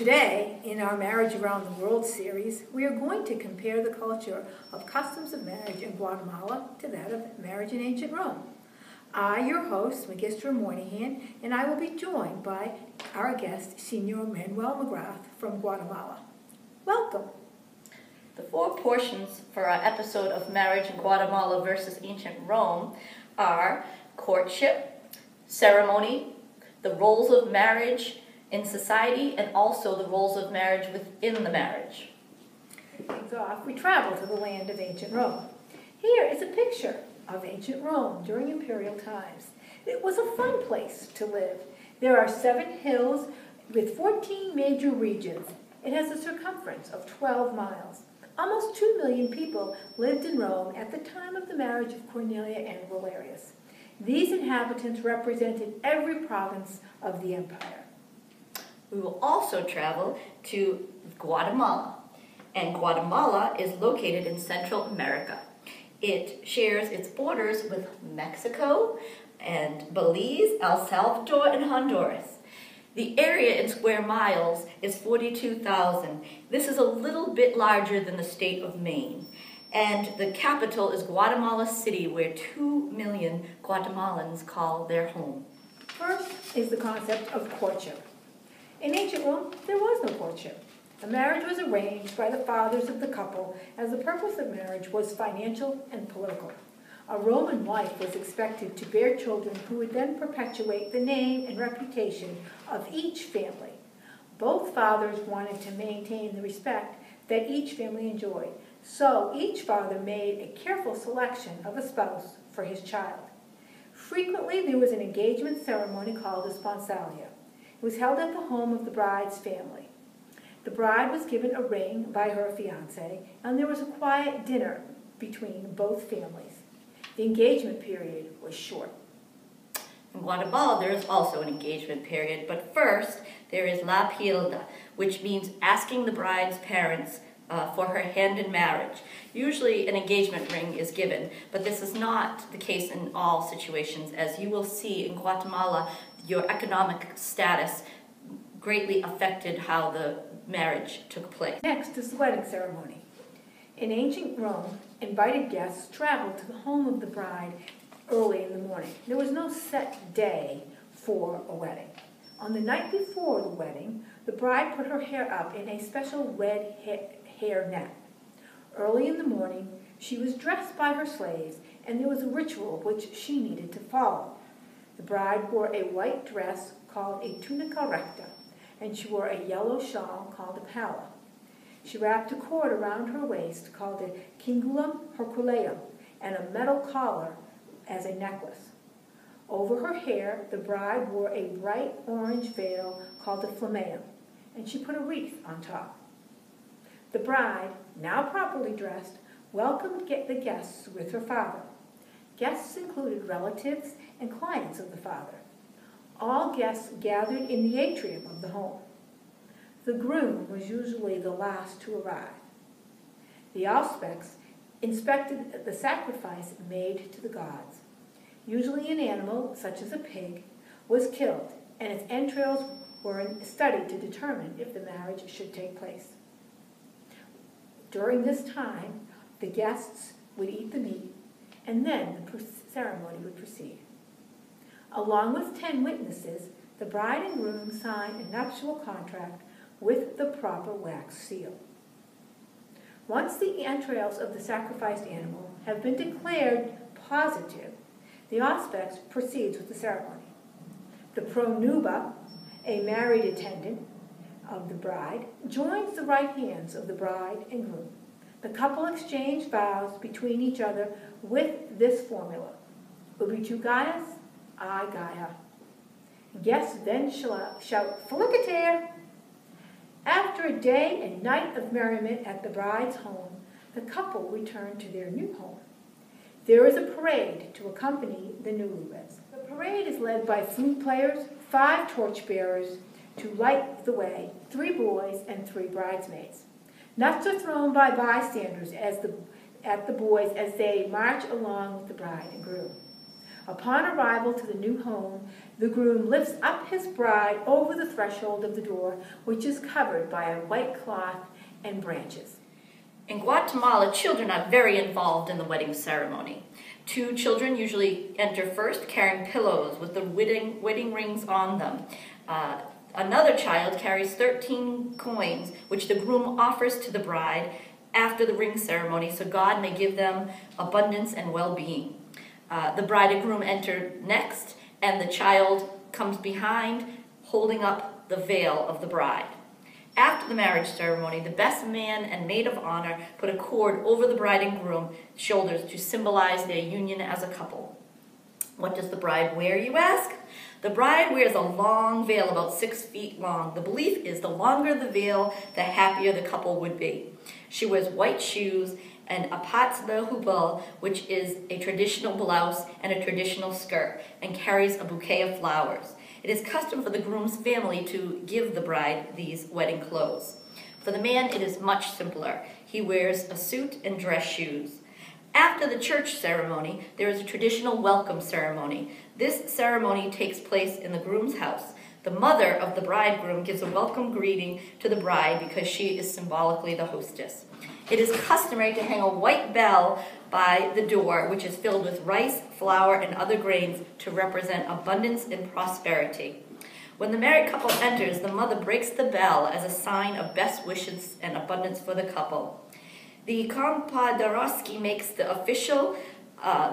Today, in our Marriage Around the World series, we are going to compare the culture of customs of marriage in Guatemala to that of marriage in ancient Rome. I, your host, Magistra Moynihan, and I will be joined by our guest, Senor Manuel McGrath from Guatemala. Welcome. The four portions for our episode of Marriage in Guatemala versus Ancient Rome are courtship, ceremony, the roles of marriage in society, and also the roles of marriage within the marriage. Things off, we travel to the land of ancient Rome. Here is a picture of ancient Rome during imperial times. It was a fun place to live. There are 7 hills with 14 major regions. It has a circumference of 12 miles. Almost 2 million people lived in Rome at the time of the marriage of Cornelia and Valerius. These inhabitants represented every province of the empire. We will also travel to Guatemala, and Guatemala is located in Central America. It shares its borders with Mexico and Belize, El Salvador, and Honduras. The area in square miles is 42,000. This is a little bit larger than the state of Maine. And the capital is Guatemala City, where 2 million Guatemalans call their home. First is the concept of courtship. In ancient Rome, there was no courtship. A marriage was arranged by the fathers of the couple, as the purpose of marriage was financial and political. A Roman wife was expected to bear children who would then perpetuate the name and reputation of each family. Both fathers wanted to maintain the respect that each family enjoyed, so each father made a careful selection of a spouse for his child. Frequently, there was an engagement ceremony called a sponsalia. It was held at the home of the bride's family. The bride was given a ring by her fiancé, and there was a quiet dinner between both families. The engagement period was short. In Guatemala, there is also an engagement period, but first there is La Pilda, which means asking the bride's parents for her hand in marriage. Usually an engagement ring is given, but this is not the case in all situations. As you will see, in Guatemala, your economic status greatly affected how the marriage took place. Next is the wedding ceremony. In ancient Rome, invited guests traveled to the home of the bride early in the morning. There was no set day for a wedding. On the night before the wedding, the bride put her hair up in a special red hair net. Early in the morning, she was dressed by her slaves, and there was a ritual which she needed to follow. The bride wore a white dress called a tunica recta, and she wore a yellow shawl called a palla. She wrapped a cord around her waist called a cingulum herculeum, and a metal collar as a necklace. Over her hair, the bride wore a bright orange veil called a flammeum, and she put a wreath on top. The bride, now properly dressed, welcomed the guests with her father. Guests included relatives and clients of the father. All guests gathered in the atrium of the home. The groom was usually the last to arrive. The auspex inspected the sacrifice made to the gods. Usually an animal, such as a pig, was killed, and its entrails were studied to determine if the marriage should take place. During this time, the guests would eat the meat, and then the ceremony would proceed. Along with 10 witnesses, the bride and groom signed a nuptial contract with the proper wax seal. Once the entrails of the sacrificed animal have been declared positive, the auspex proceeds with the ceremony. The pronuba, a married attendant of the bride, joins the right hands of the bride and groom. The couple exchange vows between each other with this formula: Ubi tu Gaius, I Gaia. Guests then shout Feliciter. After a day and night of merriment at the bride's home, the couple return to their new home. There is a parade to accompany the newlyweds. The parade is led by flute players, 5 torchbearers to light the way, 3 boys and 3 bridesmaids. Nuts are thrown by bystanders at the boys as they march along with the bride and groom. Upon arrival to the new home, the groom lifts up his bride over the threshold of the door, which is covered by a white cloth and branches. In Guatemala, children are very involved in the wedding ceremony. 2 children usually enter first, carrying pillows with the wedding rings on them. Another child carries 13 coins, which the groom offers to the bride after the ring ceremony, so God may give them abundance and well-being. The bride and groom enter next, and the child comes behind, holding up the veil of the bride. After the marriage ceremony, the best man and maid of honor put a cord over the bride and groom's shoulders to symbolize their union as a couple. What does the bride wear, you ask? The bride wears a long veil about 6 feet long. The belief is the longer the veil, the happier the couple would be. She wears white shoes and a pats de hubal, which is a traditional blouse and a traditional skirt, and carries a bouquet of flowers. It is custom for the groom's family to give the bride these wedding clothes. For the man, it is much simpler. He wears a suit and dress shoes. After the church ceremony, there is a traditional welcome ceremony. This ceremony takes place in the groom's house. The mother of the bridegroom gives a welcome greeting to the bride because she is symbolically the hostess. It is customary to hang a white bell by the door, which is filled with rice, flour, and other grains to represent abundance and prosperity. When the married couple enters, the mother breaks the bell as a sign of best wishes and abundance for the couple. The compadrosky makes the official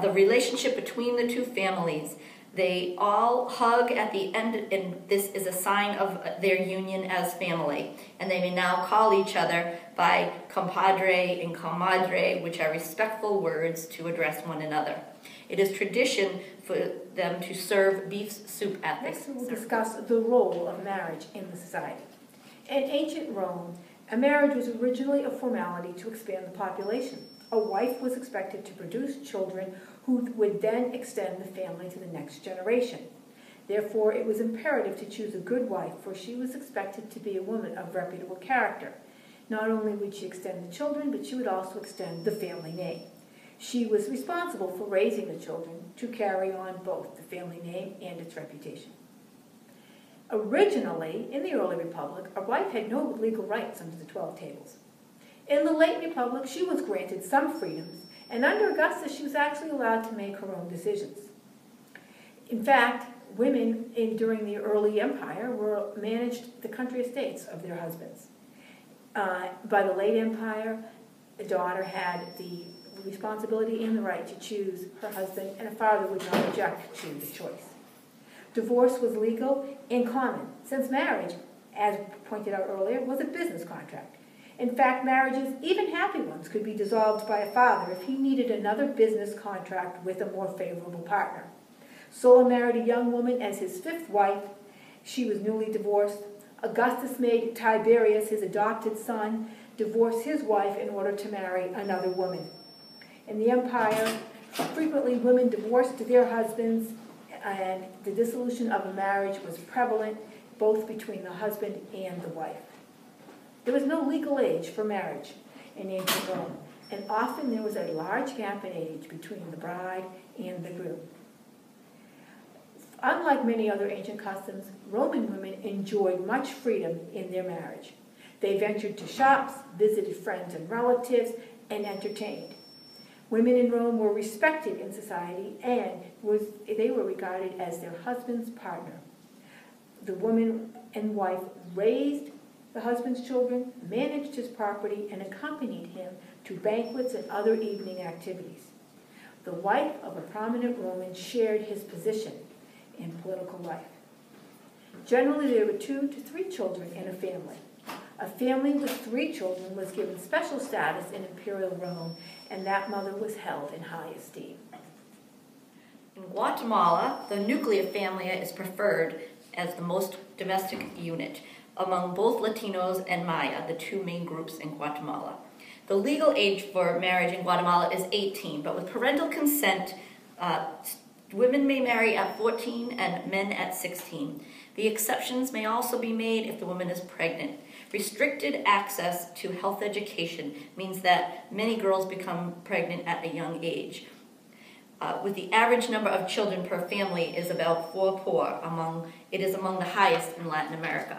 the relationship between the 2 families. They all hug at the end, and this is a sign of their union as family. And they may now call each other by compadre and comadre, which are respectful words to address one another. It is tradition for them to serve beef soup at this. Next, we'll discuss the role of marriage in the society. In ancient Rome, a marriage was originally a formality to expand the population. A wife was expected to produce children who would then extend the family to the next generation. Therefore, it was imperative to choose a good wife, for she was expected to be a woman of reputable character. Not only would she extend the children, but she would also extend the family name. She was responsible for raising the children to carry on both the family name and its reputation. Originally, in the early Republic, a wife had no legal rights under the 12 Tables. In the late Republic, she was granted some freedoms, and under Augustus, she was actually allowed to make her own decisions. In fact, women during the early empire managed the country estates of their husbands. By the late empire, the daughter had the responsibility and the right to choose her husband, and a father would not object to the choice. Divorce was legal and common, since marriage, as pointed out earlier, was a business contract. In fact, marriages, even happy ones, could be dissolved by a father if he needed another business contract with a more favorable partner. Sulla married a young woman as his 5th wife. She was newly divorced. Augustus made Tiberius, his adopted son, divorce his wife in order to marry another woman. In the empire, frequently women divorced their husbands, and the dissolution of a marriage was prevalent both between the husband and the wife. There was no legal age for marriage in ancient Rome, and often there was a large gap in age between the bride and the groom. Unlike many other ancient customs, Roman women enjoyed much freedom in their marriage. They ventured to shops, visited friends and relatives, and entertained. Women in Rome were respected in society, and they were regarded as their husband's partner. The woman and wife raised the husband's children, managed his property, and accompanied him to banquets and other evening activities. The wife of a prominent Roman shared his position in political life. Generally, there were 2 to 3 children in a family. A family with 3 children was given special status in imperial Rome, and that mother was held in high esteem. In Guatemala, the nuclear family is preferred as the most domestic unit among both Latinos and Maya, the 2 main groups in Guatemala. The legal age for marriage in Guatemala is 18, but with parental consent, women may marry at 14 and men at 16. The exceptions may also be made if the woman is pregnant. Restricted access to health education means that many girls become pregnant at a young age. with the average number of children per family is about 4 it is among the highest in Latin America.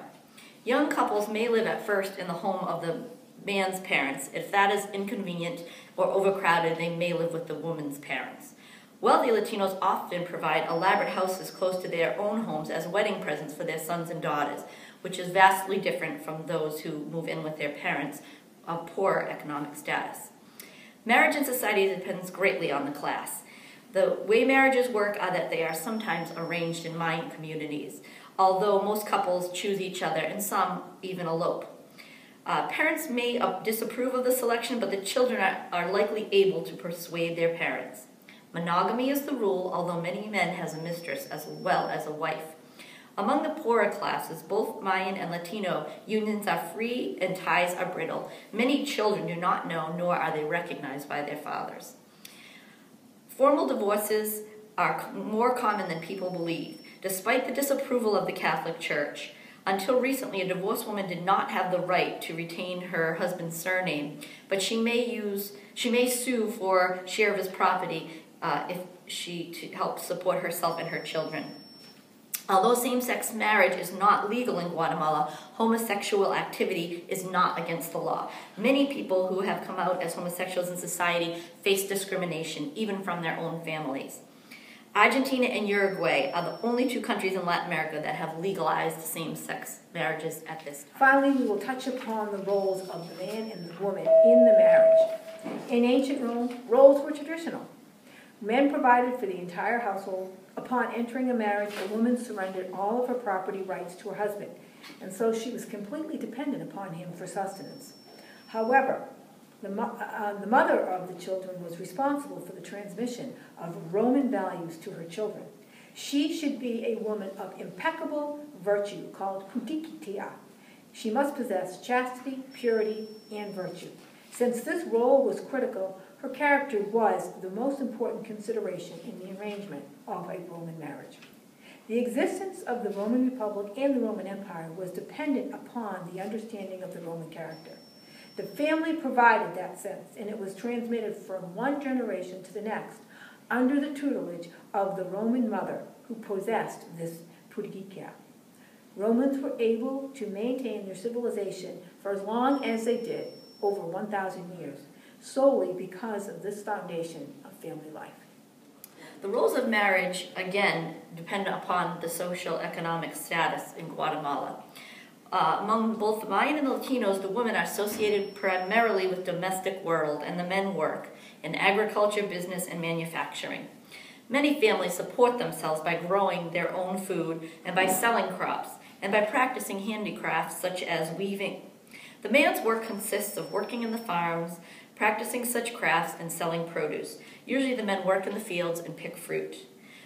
Young couples may live at first in the home of the man's parents. If that is inconvenient or overcrowded, they may live with the woman's parents. Wealthy Latinos often provide elaborate houses close to their own homes as wedding presents for their sons and daughters, which is vastly different from those who move in with their parents of poorer economic status. Marriage in society depends greatly on the class. The way marriages work are that they are sometimes arranged in Mayan communities, although most couples choose each other and some even elope. Parents may disapprove of the selection, but the children are likely able to persuade their parents. Monogamy is the rule, although many men has a mistress as well as a wife. Among the poorer classes, both Mayan and Latino, unions are free and ties are brittle. Many children do not know, nor are they recognized by their fathers. Formal divorces are more common than people believe. Despite the disapproval of the Catholic Church, until recently, a divorced woman did not have the right to retain her husband's surname, but she may sue for share of his property to help support herself and her children. Although same-sex marriage is not legal in Guatemala, homosexual activity is not against the law. Many people who have come out as homosexuals in society face discrimination, even from their own families. Argentina and Uruguay are the only 2 countries in Latin America that have legalized same-sex marriages at this time. Finally, we will touch upon the roles of the man and the woman in the marriage. In ancient Rome, roles were traditional. Men provided for the entire household. Upon entering a marriage, a woman surrendered all of her property rights to her husband, and so she was completely dependent upon him for sustenance. However, the mother of the children was responsible for the transmission of Roman values to her children. She should be a woman of impeccable virtue, called pudicitia. She must possess chastity, purity, and virtue. Since this role was critical, her character was the most important consideration in the arrangement of a Roman marriage. The existence of the Roman Republic and the Roman Empire was dependent upon the understanding of the Roman character. The family provided that sense, and it was transmitted from one generation to the next under the tutelage of the Roman mother who possessed this pudicitia. Romans were able to maintain their civilization for as long as they did, over 1,000 years, solely because of this foundation of family life. The roles of marriage, again, depend upon the social economic status in Guatemala. Among both the Mayan and the Latinos, the women are associated primarily with domestic world, and the men work in agriculture, business, and manufacturing. Many families support themselves by growing their own food and by selling crops, and by practicing handicrafts such as weaving. The man's work consists of working in the farms, practicing such crafts, and selling produce. Usually the men work in the fields and pick fruit.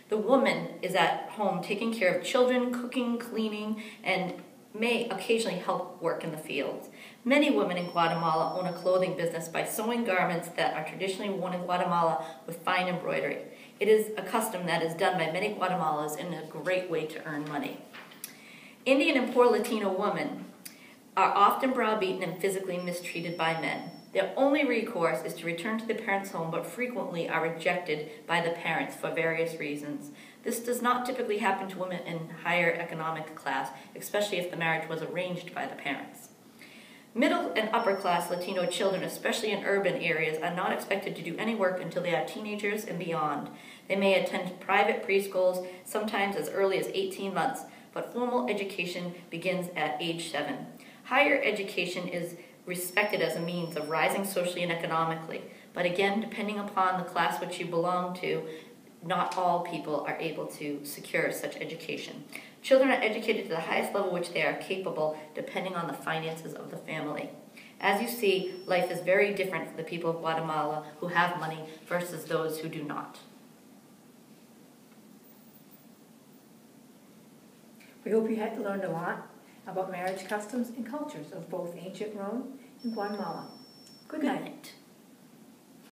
The woman is at home taking care of children, cooking, cleaning, and may occasionally help work in the fields. Many women in Guatemala own a clothing business by sewing garments that are traditionally worn in Guatemala with fine embroidery. It is a custom that is done by many Guatemalans and a great way to earn money. Indian and poor Latino women are often browbeaten and physically mistreated by men. Their only recourse is to return to their parents' home, but frequently are rejected by the parents for various reasons. This does not typically happen to women in higher economic class, especially if the marriage was arranged by the parents. Middle and upper class Latino children, especially in urban areas, are not expected to do any work until they are teenagers and beyond. They may attend private preschools, sometimes as early as 18 months, but formal education begins at age 7. Higher education is respected as a means of rising socially and economically, but again, depending upon the class which you belong to, not all people are able to secure such education. Children are educated to the highest level which they are capable, depending on the finances of the family. As you see, life is very different for the people of Guatemala who have money versus those who do not. We hope you had learned a lot about marriage customs and cultures of both ancient Rome and Guatemala. Good night.